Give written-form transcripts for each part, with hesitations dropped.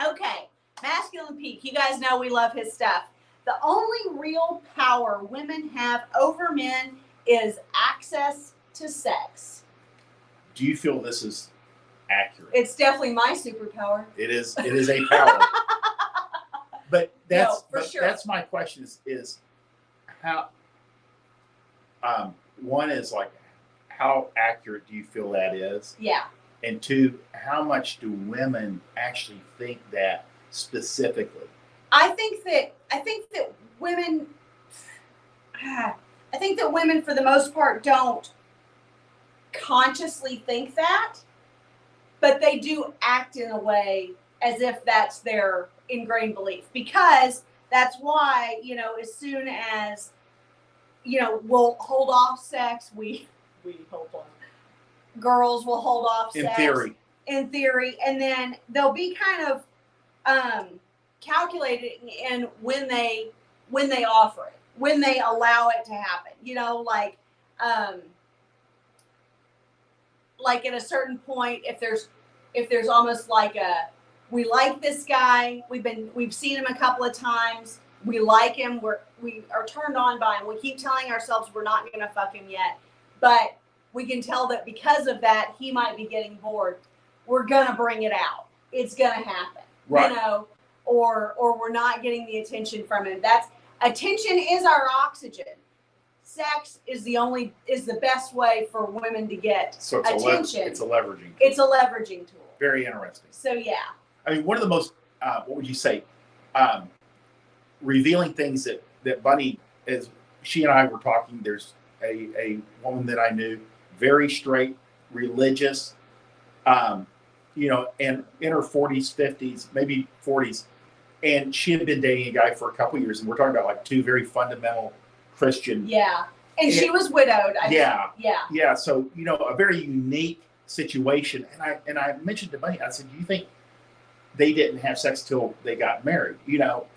Okay, masculine peak. You guys know we love his stuff. The only real power women have over men is access to sex. Do you feel this is accurate? It's definitely my superpower. It is a power. But sure. That's my question is how one is like how accurate do you feel that is? Yeah. And two, how much do women actually think that specifically? I think that women for the most part don't consciously think that, but they do act in a way as if that's their ingrained belief, because that's why, as soon as, we'll hold off sex, we hold on. Girls will hold off sex. In theory. And then they'll be kind of calculating in when they offer it, when they allow it to happen. Like at a certain point, if there's almost like we like this guy, we've seen him a couple of times, we like him, we are turned on by him, we keep telling ourselves we're not going to fuck him yet, but we can tell that because of that he might be getting bored, we're going to bring it out, it's going to happen, right. Or we're not getting the attention from him. Attention is our oxygen. Sex is the best way for women to get attention. It's a leveraging tool. It's a leveraging tool. Very interesting. So yeah. I mean, one of the most, what would you say, revealing things that Bunny, as she and I were talking, there's a woman that I knew, very straight, religious, and in her 40s, 50s, maybe 40s. And she had been dating a guy for a couple of years, and we're talking about like two very fundamental Christian. Yeah. And she was widowed. I think. Yeah. So, a very unique situation. And I mentioned to Bunny, I said, do you think they didn't have sex till they got married?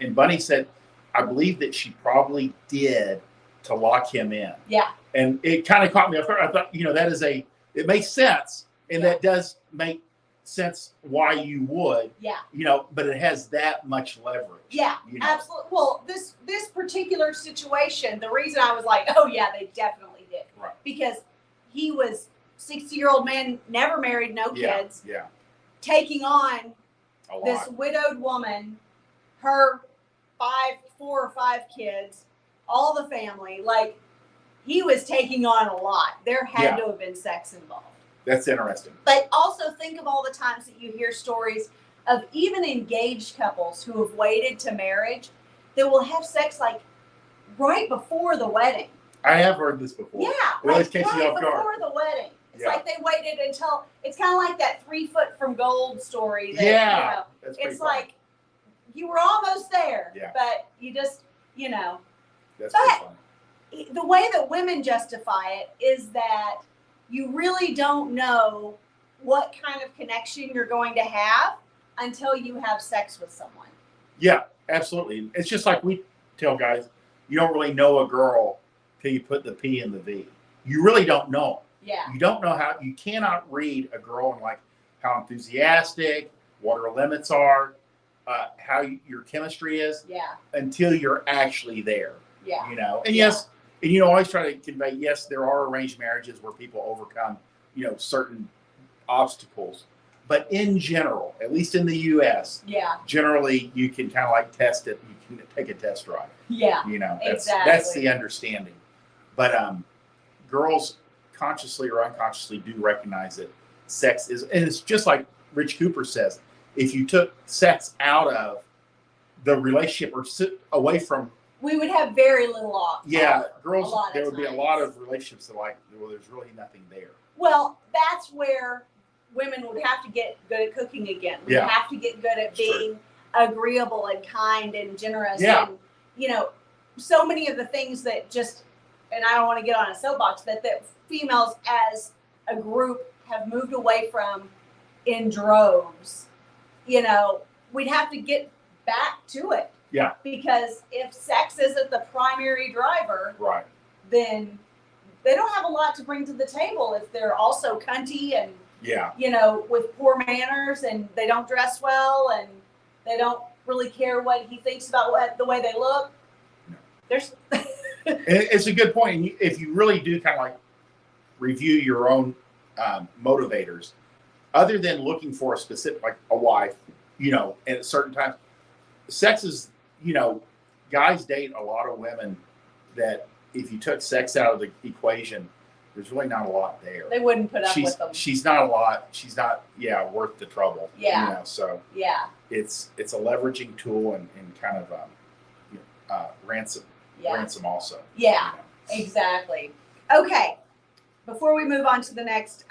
And Bunny said, I believe that she probably did to lock him in. Yeah. And it kind of caught me off guard. I thought, it makes sense. And that does make sense why you would. Yeah. But it has that much leverage. Yeah, absolutely. Well, this particular situation, the reason I was like, oh yeah, they definitely did. Right. Because he was 60-year-old man, never married, no kids. Yeah. Taking on this widowed woman, her 4 or 5 kids, all the family. Like, he was taking on a lot. There had to have been sex involved. That's interesting. But also think of all the times that you hear stories of even engaged couples who have waited to marriage that will have sex like right before the wedding. I have heard this before. Yeah, it always catches you off guard. Before the wedding. It's like they waited until, it's kind of like that 3 foot from gold story. That, it's like you were almost there, but you just, That's pretty funny. The way that women justify it is that you really don't know what kind of connection you're going to have until you have sex with someone. Yeah, absolutely. It's just like we tell guys, you don't really know a girl till you put the P in the V. You really don't know. Yeah. You don't know you cannot read a girl and like how enthusiastic, what her limits are, how your chemistry is. Yeah. Until you're actually there. Yeah. And yes, and always try to convey, yes, there are arranged marriages where people overcome, certain obstacles. But in general, at least in the U.S., generally you can kind of like test it. You can take a test drive. Yeah. That's the understanding. But girls consciously or unconsciously do recognize that sex is, and it's just like Rich Cooper says, if you took sex out of the relationship or away from, we would have very little off. Yeah, girls, there would be a lot of relationships that there's really nothing there. Well, that's where women would have to get good at cooking again. We have to get good at being agreeable and kind and generous. Yeah. And, so many of the things that just, and I don't want to get on a soapbox, that females as a group have moved away from in droves. We'd have to get back to it. Yeah. Because if sex isn't the primary driver, right, then they don't have a lot to bring to the table if they're also cunty and with poor manners and they don't dress well and They don't really care what he thinks about the way they look. No. There's And it's a good point. And if you really do kind of like review your own motivators, other than looking for a specific, like a wife, you know, at certain times, sex is, you know, guys date a lot of women that if you took sex out of the equation, there's really not a lot there. they wouldn't put up with them. She's not a lot. She's not, worth the trouble. Yeah. You know, so Yeah. it's a leveraging tool and kind of ransom also. Yeah. You know. Exactly. Okay. Before we move on to the next